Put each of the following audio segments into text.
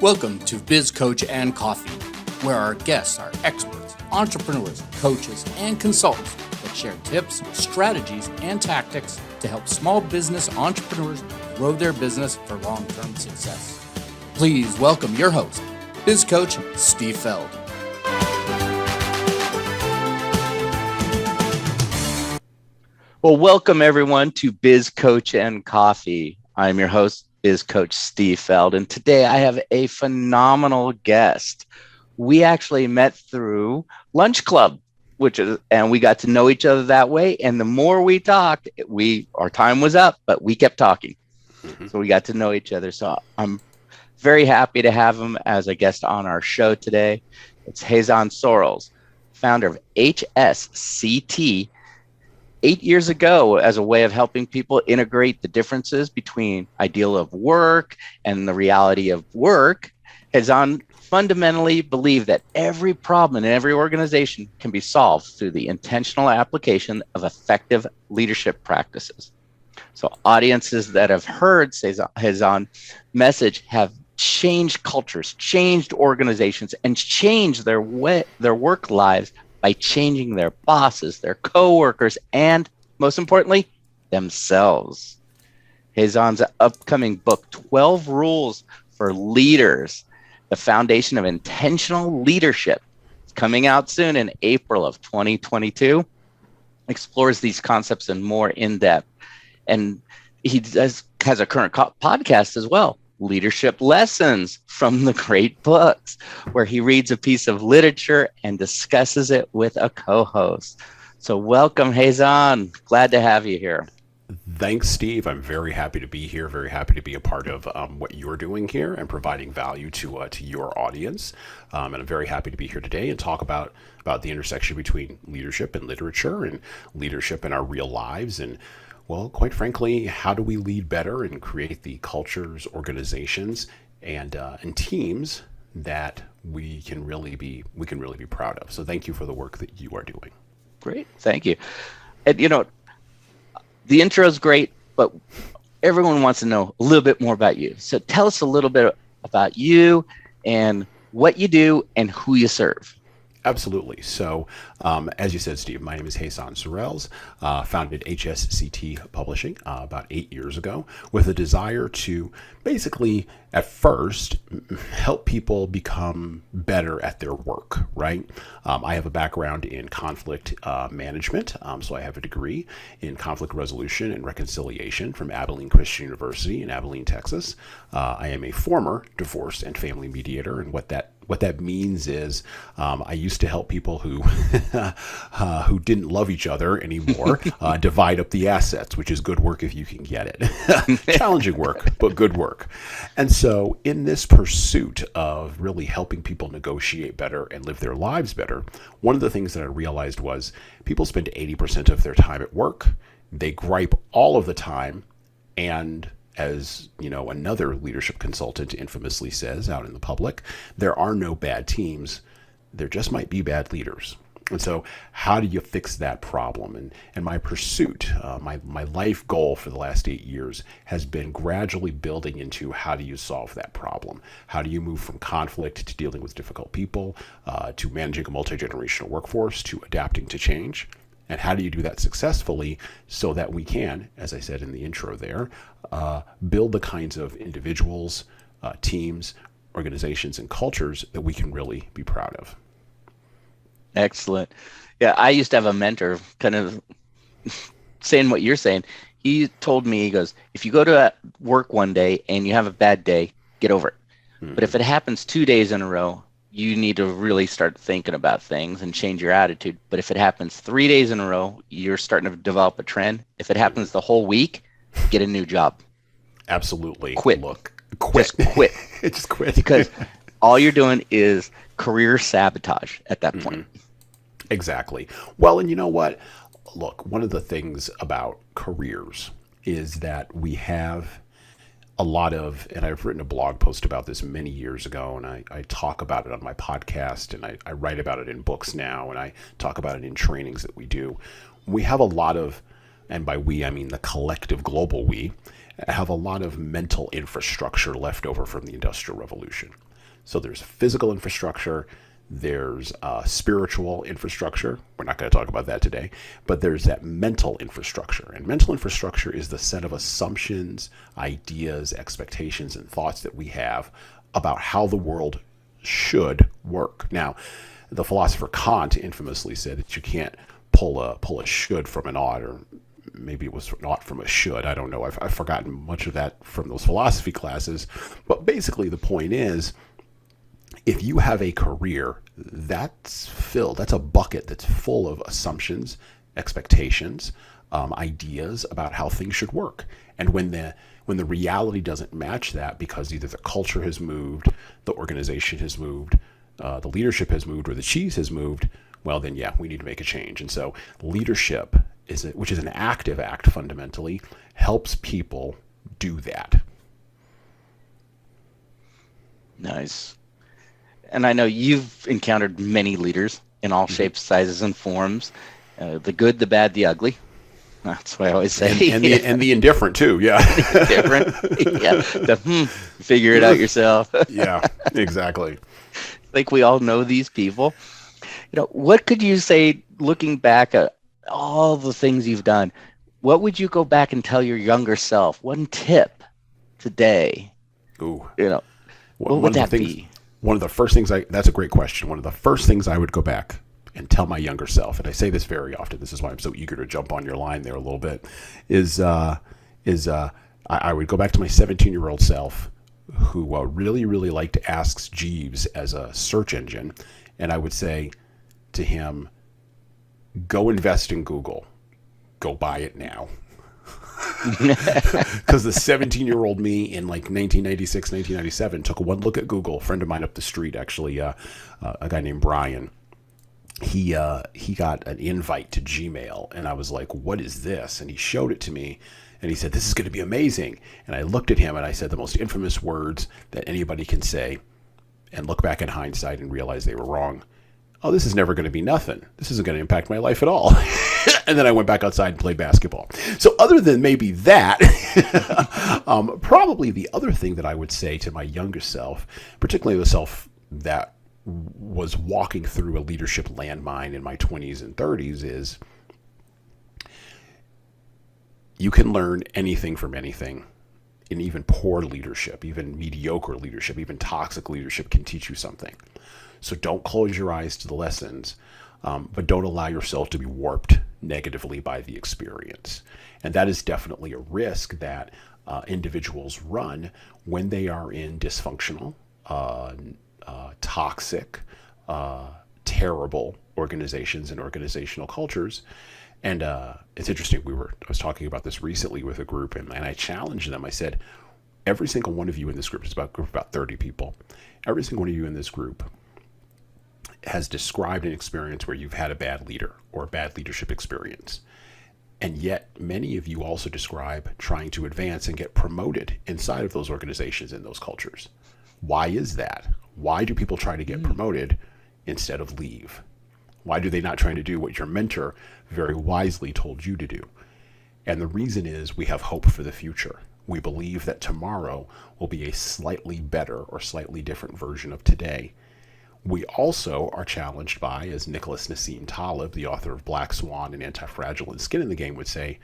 Welcome to Biz Coach and Coffee, where our guests are experts, entrepreneurs, coaches, and consultants that share tips, strategies, and tactics to help small business entrepreneurs grow their business for long-term success. Please welcome your host, Biz Coach Steve Feld. Well, welcome everyone to Biz Coach and Coffee. I'm your host, Biz Coach Steve Feld, and today I have a phenomenal guest. We actually met through Lunch Club, and we got to know each other that way. And the more we talked, our time was up, but we kept talking. So we got to know each other. So I'm very happy to have him as a guest on our show today. It's Jesan Sorrells, founder of HSCT. 8 years ago, as a way of helping people integrate the differences between ideal of work and the reality of work, Jesan fundamentally believed that every problem in every organization can be solved through the intentional application of effective leadership practices. So audiences that have heard Jesan's message have changed cultures, changed organizations, and changed their work lives by changing their bosses, their coworkers, and most importantly, themselves. Jesan's upcoming book, 12 Rules for Leaders, the Foundation of Intentional Leadership, is coming out soon in April of 2022, explores these concepts in more in depth. And he has a current podcast as well, Leadership Lessons from the Great Books, where he reads a piece of literature and discusses it with a co-host. So welcome, Jesan. Glad to have you here. Thanks, Steve. I'm very happy to be here, very happy to be a part of what you're doing here and providing value to your audience. And I'm very happy to be here today and talk about the intersection between leadership and literature and leadership in our real lives. And well, quite frankly, how do we lead better and create the cultures, organizations, and teams that we can really be proud of? So thank you for the work that you are doing. Great, thank you. And the intro is great, but everyone wants to know a little bit more about you. So tell us a little bit about you and what you do and who you serve. Absolutely. So, as you said, Steve, my name is Jesan Sorrells, founded HSCT Publishing about 8 years ago with a desire to basically, at first, help people become better at their work, right? I have a background in conflict management, so I have a degree in conflict resolution and reconciliation from Abilene Christian University in Abilene, Texas. I am a former divorce and family mediator, and what that means is I used to help people who who didn't love each other anymore divide up the assets, which is good work if you can get it. Challenging work, but good work. And so in this pursuit of really helping people negotiate better and live their lives better, one of the things that I realized was people spend 80% of their time at work. They gripe all of the time, and as another leadership consultant infamously says out in the public, there are no bad teams. There just might be bad leaders. And so how do you fix that problem? And my pursuit, my life goal for the last 8 years has been gradually building into how do you solve that problem? How do you move from conflict to dealing with difficult people, to managing a multi-generational workforce, to adapting to change? And how do you do that successfully so that we can, as I said in the intro there, build the kinds of individuals, teams, organizations, and cultures that we can really be proud of? Excellent. Yeah, I used to have a mentor kind of saying what you're saying. He told me, he goes, if you go to work one day and you have a bad day, get over it. Mm-hmm. But if it happens 2 days in a row, you need to really start thinking about things and change your attitude. But if it happens 3 days in a row, you're starting to develop a trend. If it happens the whole week, get a new job. Absolutely. Quit. Quit. Just quit. Just quit. Because all you're doing is career sabotage at that point. Exactly. Well, and you know what? Look, one of the things about careers is that we have a lot of, and I've written a blog post about this many years ago, and I talk about it on my podcast, and I write about it in books now, and I talk about it in trainings that we do. We have a lot of and by we I mean the collective global we, have a lot of mental infrastructure left over from the Industrial Revolution. So there's physical infrastructure, there's spiritual infrastructure. We're not going to talk about that today, but there's that mental infrastructure. And mental infrastructure is the set of assumptions, ideas, expectations, and thoughts that we have about how the world should work. Now, the philosopher Kant infamously said that you can't pull a should from an ought, or maybe it was an ought from a should. I don't know. I've forgotten much of that from those philosophy classes. But basically the point is, if you have a career, that's a bucket that's full of assumptions, expectations, ideas about how things should work. And when the reality doesn't match that, because either the culture has moved, the organization has moved, the leadership has moved, or the cheese has moved, well then yeah, we need to make a change. And so leadership, which is an active act fundamentally, helps people do that. Nice. And I know you've encountered many leaders in all shapes, sizes, and forms. The good, the bad, the ugly. That's what I always say. And the indifferent too, yeah. Different. Yeah. Figure it out yourself. Yeah, exactly. I think we all know these people. What could you say, looking back at all the things you've done, what would you go back and tell your younger self? One tip today. Ooh. What would that be? One of the first things that's a great question. One of the first things I would go back and tell my younger self, and I say this very often, this is why I'm so eager to jump on your line there a little bit, is I would go back to my 17-year-old self who really, really liked Ask Jeeves as a search engine. And I would say to him, go invest in Google. Go buy it now. Because the 17-year-old me in like 1996, 1997 took one look at Google. A friend of mine up the street, actually, a guy named Brian, he got an invite to Gmail, and I was like, what is this? And he showed it to me, and he said, this is going to be amazing. And I looked at him, and I said the most infamous words that anybody can say, and look back in hindsight and realize they were wrong. Oh, this is never going to be nothing. This isn't going to impact my life at all. And then I went back outside and played basketball. So other than maybe that, probably the other thing that I would say to my younger self, particularly the self that was walking through a leadership landmine in my 20s and 30s, is you can learn anything from anything. And even poor leadership, even mediocre leadership, even toxic leadership can teach you something. So don't close your eyes to the lessons, but don't allow yourself to be warped negatively by the experience. And that is definitely a risk that individuals run when they are in dysfunctional, toxic, terrible organizations and organizational cultures. And it's interesting, I was talking about this recently with a group, and I challenged them. I said, every single one of you in this group, it's about a group of about 30 people, every single one of you in this group has described an experience where you've had a bad leader or a bad leadership experience. And yet many of you also describe trying to advance and get promoted inside of those organizations and those cultures. Why is that? Why do people try to get promoted instead of leave? Why do they not try to do what your mentor very wisely told you to do? And the reason is we have hope for the future. We believe that tomorrow will be a slightly better or slightly different version of today. We also are challenged by, as Nicholas Nassim Taleb, the author of Black Swan and Anti-Fragile and Skin in the Game, would say,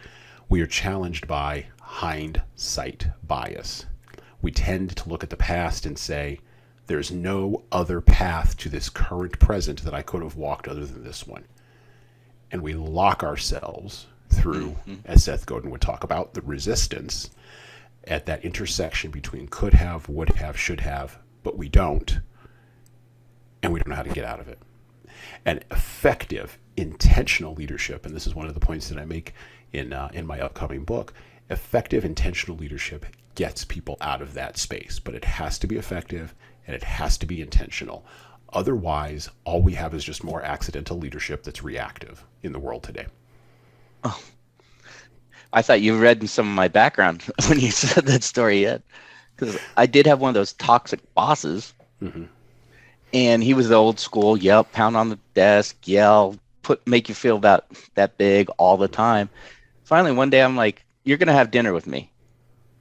we are challenged by hindsight bias. We tend to look at the past and say, there's no other path to this current present that I could have walked other than this one. And we lock ourselves through, as Seth Godin would talk about, the resistance at that intersection between could have, would have, should have, but we don't. And we don't know how to get out of it. And effective, intentional leadership, and this is one of the points that I make in my upcoming book, effective, intentional leadership gets people out of that space. But it has to be effective, and it has to be intentional. Otherwise, all we have is just more accidental leadership that's reactive in the world today. Oh, I thought you read some of my background when you said that story yet. Because I did have one of those toxic bosses. Mm-hmm. And he was the old school, yell, pound on the desk, yell, make you feel about that big all the time. finally one day I'm like, you're going to have dinner with me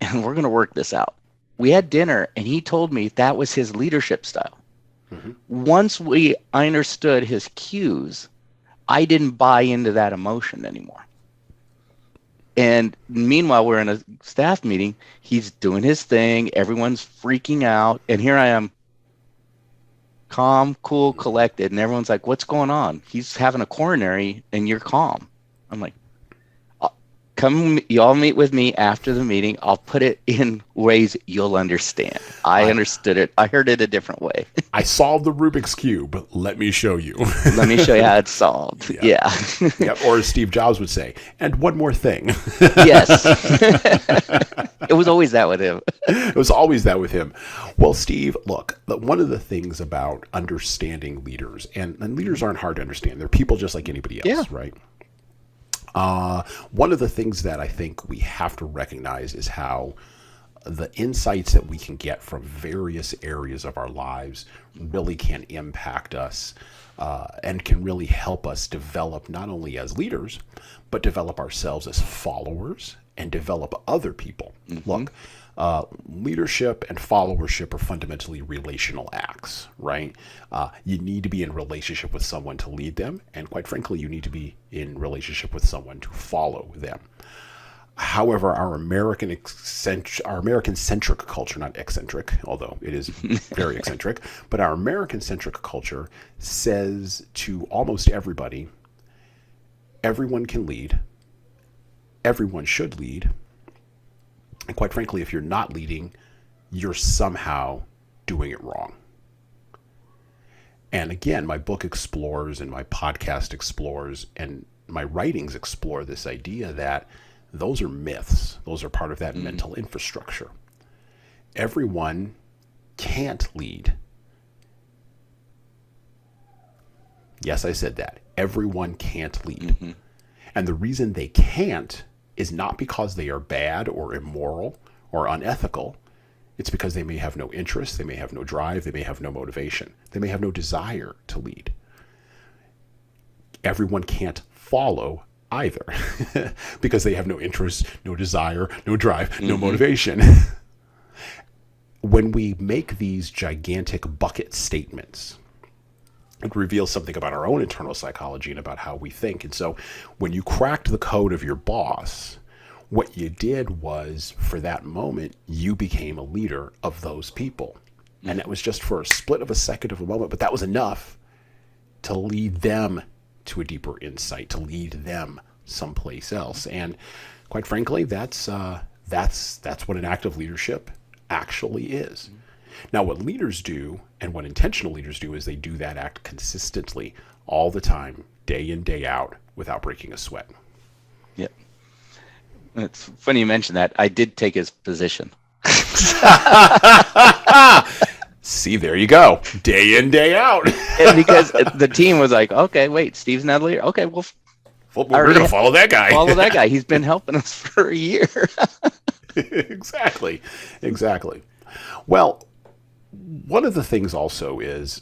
and we're going to work this out. We had dinner and he told me that was his leadership style. Mm-hmm. Once I understood his cues, I didn't buy into that emotion anymore. And meanwhile, we're in a staff meeting. He's doing his thing. Everyone's freaking out. And here I am, calm, cool, collected. And everyone's like, what's going on? He's having a coronary and you're calm. I'm like, come, you all meet with me after the meeting. I'll put it in ways you'll understand. I understood it. I heard it a different way. I solved the Rubik's Cube. Let me show you. Let me show you how it's solved. Yeah. Yep. Or as Steve Jobs would say, and one more thing. Yes. It was always that with him. It was always that with him. Well, Steve, look, one of the things about understanding leaders, and leaders aren't hard to understand. They're people just like anybody else, right? One of the things that I think we have to recognize is how the insights that we can get from various areas of our lives really can impact us and can really help us develop not only as leaders, but develop ourselves as followers and develop other people. Mm-hmm. Look, leadership and followership are fundamentally relational acts, right? You need to be in relationship with someone to lead them. And quite frankly, you need to be in relationship with someone to follow them. However, our American-centric culture, not eccentric, although it is very eccentric, but our American-centric culture says to almost everybody, everyone can lead, everyone should lead, and quite frankly, if you're not leading, you're somehow doing it wrong. And again, my book explores and my podcast explores and my writings explore this idea that those are myths. Those are part of that mental infrastructure. Everyone can't lead. Yes, I said that. Everyone can't lead. Mm-hmm. And the reason they can't is not because they are bad or immoral or unethical. It's because they may have no interest, they may have no drive, they may have no motivation, they may have no desire to lead. Everyone can't follow either because they have no interest, no desire, no drive, no motivation. When we make these gigantic bucket statements, it reveals something about our own internal psychology and about how we think. And so when you cracked the code of your boss, what you did was, for that moment, you became a leader of those people. And that was just for a split of a second of a moment, but that was enough to lead them to a deeper insight, to lead them someplace else. And quite frankly, that's what an act of leadership actually is. Now, what leaders do, and what intentional leaders do, is they do that act consistently, all the time, day in, day out, without breaking a sweat. Yep. It's funny you mentioned that. I did take his position. See, there you go. Day in, day out. And because the team was like, okay, wait, Steve's not a leader. Okay, well, we're going to follow that guy. Follow that guy. He's been helping us for a year. Exactly. Well, one of the things also is,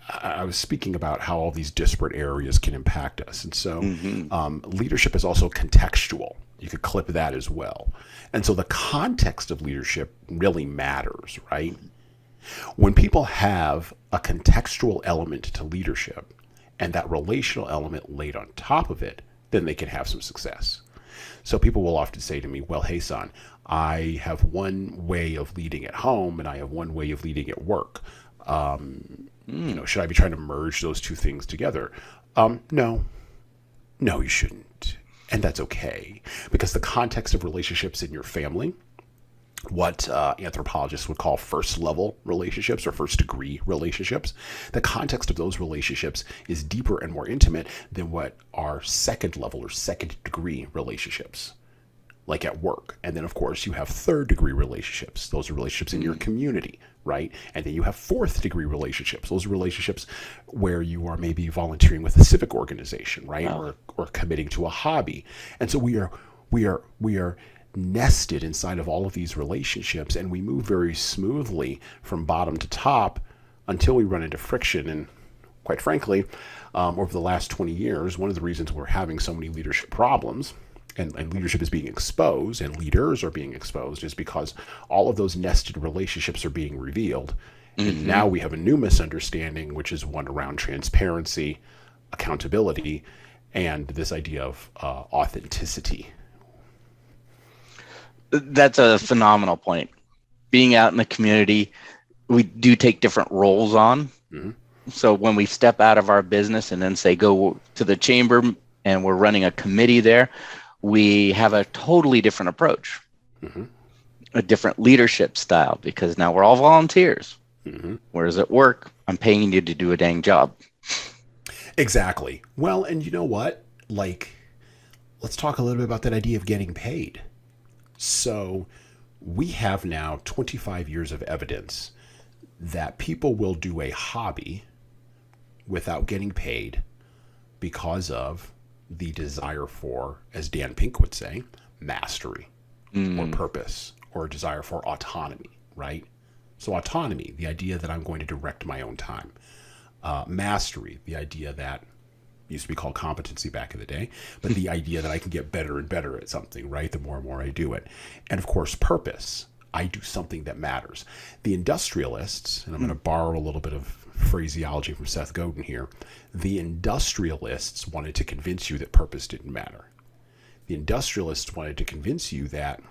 I was speaking about how all these disparate areas can impact us. And so leadership is also contextual. You could clip that as well. And so the context of leadership really matters, right? When people have a contextual element to leadership and that relational element laid on top of it, then they can have some success. So people will often say to me, well, hey, son, I have one way of leading at home and I have one way of leading at work. Should I be trying to merge those two things together? No, you shouldn't. And that's okay, because the context of relationships in your family, what anthropologists would call first level relationships or first degree relationships, the context of those relationships is deeper and more intimate than what are second level or second degree relationships, like at work. And then, of course, you have third degree relationships. Those are relationships in your community, right? And then you have fourth degree relationships. Those are relationships where you are maybe volunteering with a civic organization, right? Wow. Or committing to a hobby. And so we are nested inside of all of these relationships, and we move very smoothly from bottom to top until we run into friction. And quite frankly, over the last 20 years, one of the reasons we're having so many leadership problems and leadership is being exposed and leaders are being exposed is because all of those nested relationships are being revealed. And now we have a new misunderstanding, which is one around transparency, accountability, and this idea of authenticity. That's a phenomenal point. Being out in the community, we do take different roles on. So when we step out of our business and then say go to the chamber and we're running a committee there, we have a totally different approach, a different leadership style, because now we're all volunteers. Whereas at work, I'm paying you to do a dang job. Exactly. Well, and you know what? Like, let's talk a little bit about that idea of getting paid. So we have now 25 years of evidence that people will do a hobby without getting paid because of the desire for, as Dan Pink would say, mastery or purpose or a desire for autonomy, right? So autonomy, the idea that I'm going to direct my own time. Mastery, the idea that used to be called competency back in the day, but the idea that I can get better and better at something, right? The more and more I do it. And of course, purpose. I do something that matters. The industrialists, and I'm going to borrow a little bit of phraseology from Seth Godin here, the industrialists wanted to convince you that purpose didn't matter. The industrialists wanted to convince you that,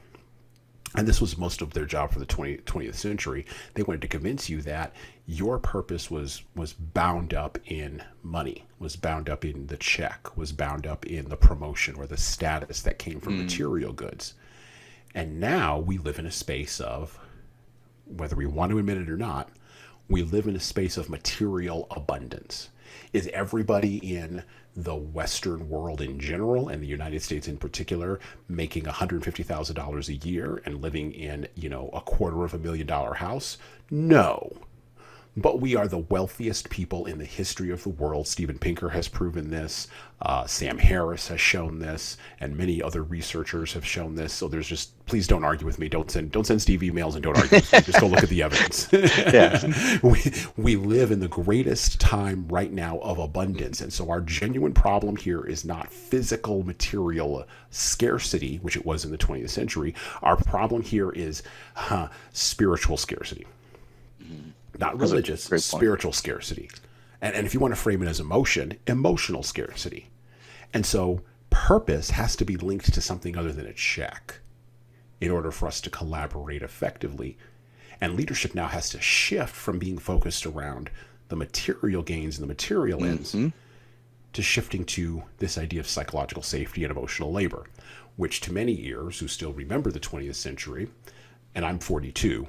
and this was most of their job for the 20th century, they wanted to convince you that your purpose was bound up in money, was bound up in the check, was bound up in the promotion or the status that came from material goods. And now we live in a space of, whether we want to admit it or not, we live in a space of material abundance. Is everybody in the Western world in general, and the United States in particular, making $150,000 a year and living in, a $250,000 house? No. But we are the wealthiest people in the history of the world. Steven Pinker has proven this. Sam Harris has shown this, and many other researchers have shown this. So there's just, please don't argue with me. Don't send Steve emails and don't argue with me. Just go look at the evidence. We live in the greatest time right now of abundance. And so our genuine problem here is not physical material scarcity, which it was in the 20th century. Our problem here is spiritual scarcity. Not religious, spiritual scarcity. And if you want to frame it as emotional scarcity. And so purpose has to be linked to something other than a check in order for us to collaborate effectively. And leadership now has to shift from being focused around the material gains and the material ends to shifting to this idea of psychological safety and emotional labor, which to many ears who still remember the 20th century, and I'm 42,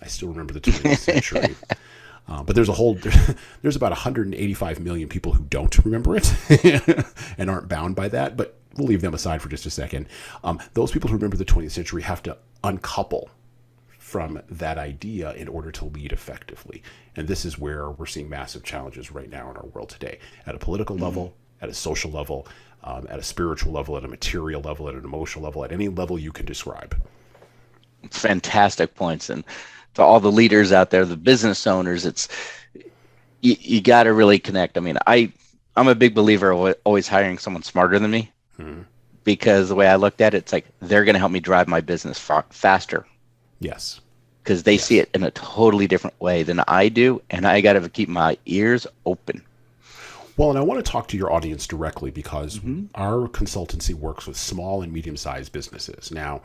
I still remember the 20th century. But there's about 185 million people who don't remember it and aren't bound by that. But we'll leave them aside for just a second. Those people who remember the 20th century have to uncouple from that idea in order to lead effectively. And this is where we're seeing massive challenges right now in our world today, at a political level, at a social level, at a spiritual level, at a material level, at an emotional level, at any level you can describe. Fantastic points. And to all the leaders out there, the business owners, it's you got to really connect. I mean, I'm a big believer of always hiring someone smarter than me, because the way I looked at it, it's like they're going to help me drive my business faster. Yes. Because they see it in a totally different way than I do, and I got to keep my ears open. Well, and I want to talk to your audience directly because our consultancy works with small and medium-sized businesses. Now,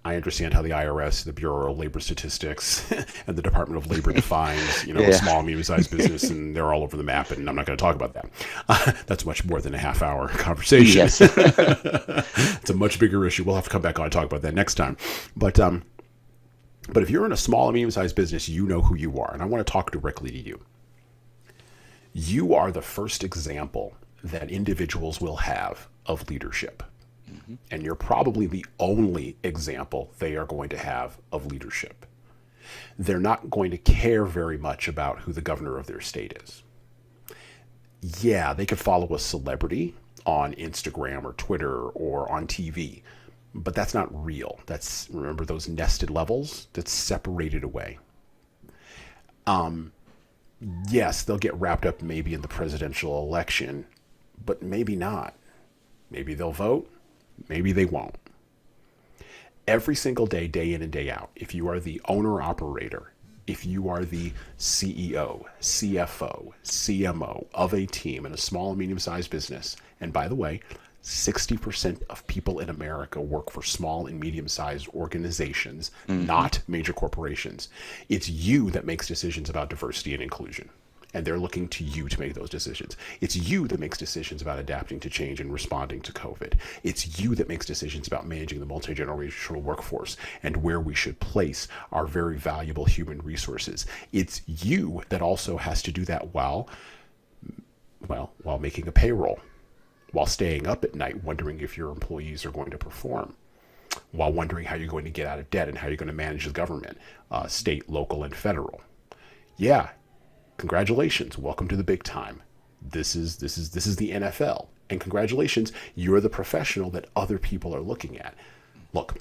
I understand how the IRS, the Bureau of Labor Statistics, and the Department of Labor defines, a small and medium-sized business, and they're all over the map, and I'm not going to talk about that. That's much more than a half-hour conversation. Yes. It's a much bigger issue. We'll have to come back on and talk about that next time. But if you're in a small and medium-sized business, you know who you are, and I want to talk directly to you. You are the first example that individuals will have of leadership. And you're probably the only example they are going to have of leadership. They're not going to care very much about who the governor of their state is. Yeah, they could follow a celebrity on Instagram or Twitter or on TV, but that's not real. Remember those nested levels? That's separated away. Yes, they'll get wrapped up maybe in the presidential election, but maybe not. Maybe they'll vote. Maybe they won't. Every single day, day in and day out, if you are the owner operator, if you are the CEO, CFO, CMO of a team in a small and medium-sized business, and by the way, 60% of people in America work for small and medium-sized organizations, not major corporations. It's you that makes decisions about diversity and inclusion. And they're looking to you to make those decisions. It's you that makes decisions about adapting to change and responding to COVID. It's you that makes decisions about managing the multi-generational workforce and where we should place our very valuable human resources. It's you that also has to do that while making a payroll, while staying up at night wondering if your employees are going to perform, while wondering how you're going to get out of debt and how you're going to manage the government, state, local, and federal. Yeah. Congratulations, welcome to the big time. This is the NFL, and congratulations, you're the professional that other people are looking at. Look,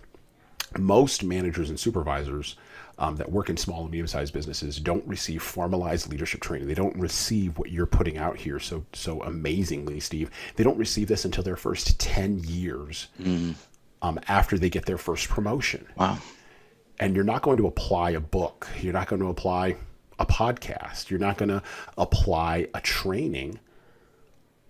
most managers and supervisors that work in small and medium-sized businesses don't receive formalized leadership training. They don't receive what you're putting out here so amazingly, Steve. They don't receive this until their first 10 years after they get their first promotion. Wow. And you're not going to apply a book. You're not going to apply a podcast. You're not going to apply a training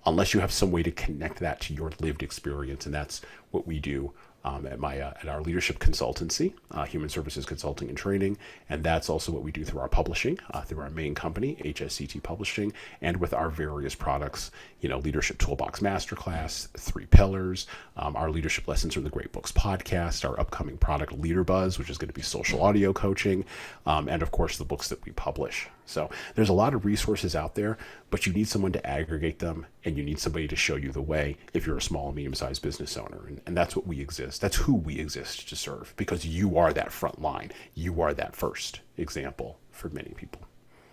unless you have some way to connect that to your lived experience. And that's what we do at our leadership consultancy, human services consulting and training. And that's also what we do through our publishing, through our main company, HSCT Publishing, and with our various products, Leadership Toolbox Masterclass, 3 Pillars, our leadership lessons from the Great Books podcast, our upcoming product Leader Buzz, which is going to be social audio coaching, and of course the books that we publish. So there's a lot of resources out there, but you need someone to aggregate them, and you need somebody to show you the way if you're a small and medium-sized business owner. And that's what we exist. That's who we exist to serve, because you are that front line. You are that first example for many people.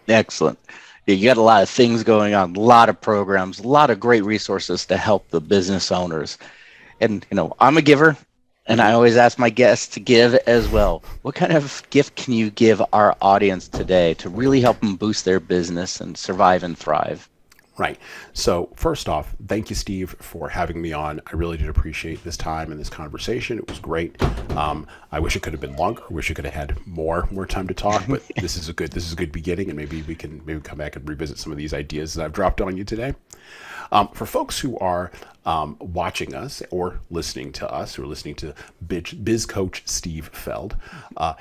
Excellent. You got a lot of things going on, a lot of programs, a lot of great resources to help the business owners. And, I'm a giver, and I always ask my guests to give as well. What kind of gift can you give our audience today to really help them boost their business and survive and thrive? Right. So first off, thank you, Steve, for having me on. I really did appreciate this time and this conversation. It was great. I wish it could have been longer. I wish it could have had more time to talk, but this is a good beginning, and maybe we can come back and revisit some of these ideas that I've dropped on you today. For folks who are watching us or listening to us, who are listening to Biz Coach Steve Feld,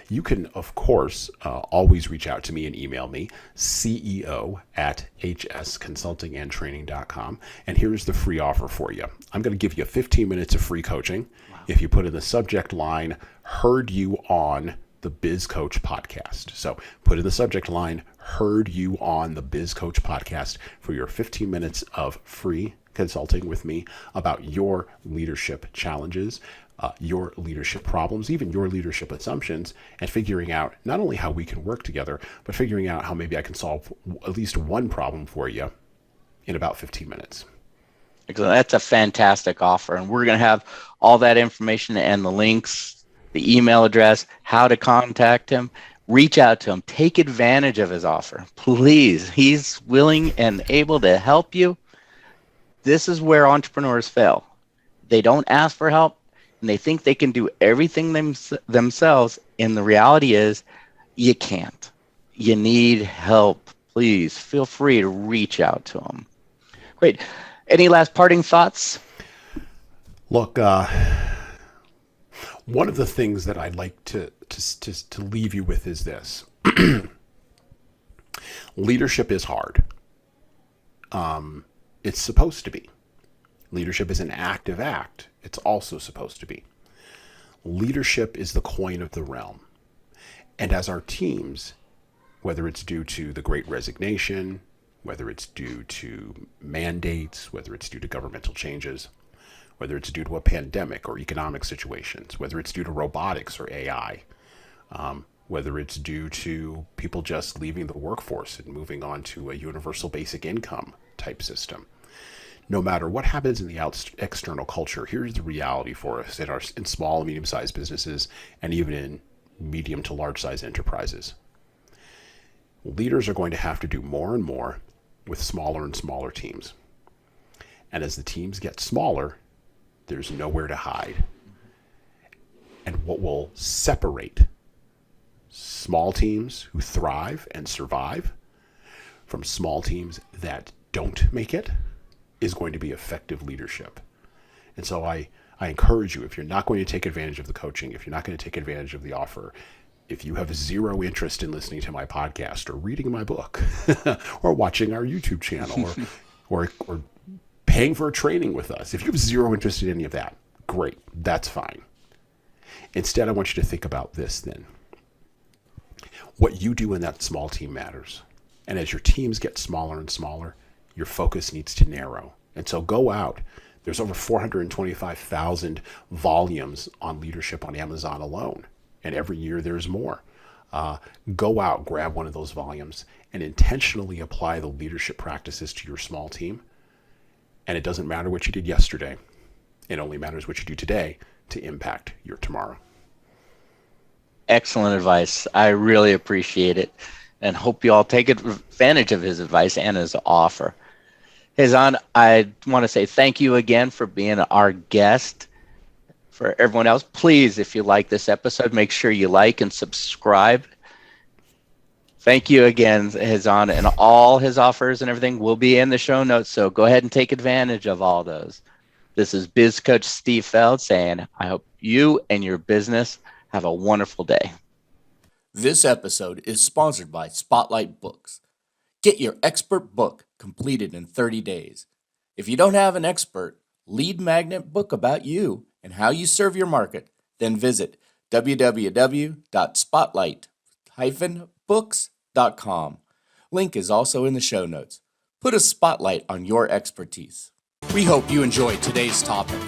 you can, of course, always reach out to me and email me, ceo@hsconsultingandtraining.com. And here's the free offer for you. I'm going to give you 15 minutes of free coaching if you put in the subject line, "Heard you on the Biz Coach podcast." So put in the subject line, "Heard you on the Biz Coach podcast," for your 15 minutes of free consulting with me about your leadership challenges, your leadership problems, even your leadership assumptions, and figuring out not only how we can work together, but figuring out how maybe I can solve at least one problem for you in about 15 minutes. That's a fantastic offer. And we're going to have all that information and the links, the email address, how to contact him. Reach out to him. Take advantage of his offer. Please. He's willing and able to help you. This is where entrepreneurs fail. They don't ask for help, and they think they can do everything themselves. And the reality is you can't. You need help. Please feel free to reach out to him. Great. Any last parting thoughts? Look, one of the things that I'd like to leave you with is this. Leadership is hard. It's supposed to be. Leadership is an active act. It's also supposed to be. Leadership is the coin of the realm. And as our teams, whether it's due to the Great Resignation, whether it's due to mandates, whether it's due to governmental changes, whether it's due to a pandemic or economic situations, whether it's due to robotics or AI, whether it's due to people just leaving the workforce and moving on to a universal basic income type system. No matter what happens in the external culture, here's the reality for us in small and medium-sized businesses, and even in medium to large-sized enterprises. Leaders are going to have to do more and more with smaller and smaller teams. And as the teams get smaller, There's nowhere to hide. And what will separate small teams who thrive and survive from small teams that don't make it is going to be effective leadership. And so I encourage you, if you're not going to take advantage of the coaching, if you're not going to take advantage of the offer, if you have zero interest in listening to my podcast or reading my book or watching our YouTube channel or paying for a training with us, if you have zero interest in any of that, great, that's fine. Instead, I want you to think about this then. What you do in that small team matters. And as your teams get smaller and smaller, your focus needs to narrow. And so go out. There's over 425,000 volumes on leadership on Amazon alone. And every year there's more. Go out, grab one of those volumes, and intentionally apply the leadership practices to your small team. And it doesn't matter what you did yesterday. It only matters what you do today to impact your tomorrow. Excellent advice. I really appreciate it and hope you all take advantage of his advice and his offer. Jesan, I want to say thank you again for being our guest. For everyone else, please, if you like this episode, make sure you like and subscribe. Thank you again, Jesan, and all his offers and everything will be in the show notes, so go ahead and take advantage of all those. This is Biz Coach Steve Feld saying, I hope you and your business have a wonderful day. This episode is sponsored by Spotlight Books. Get your expert book completed in 30 days. If you don't have an expert lead magnet book about you and how you serve your market, then visit www.spotlight-books.com. Link is also in the show notes. Put a spotlight on your expertise. We hope you enjoyed today's topic.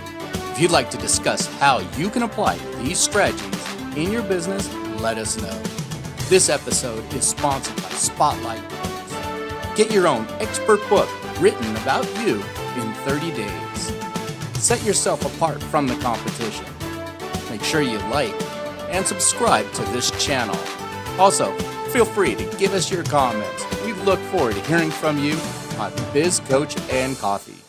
If you'd like to discuss how you can apply these strategies in your business, let us know. This episode is sponsored by Spotlight Books. Get your own expert book written about you in 30 days. Set yourself apart from the competition. Make sure you like and subscribe to this channel. Also, feel free to give us your comments. We look forward to hearing from you on Biz Coach and Coffee.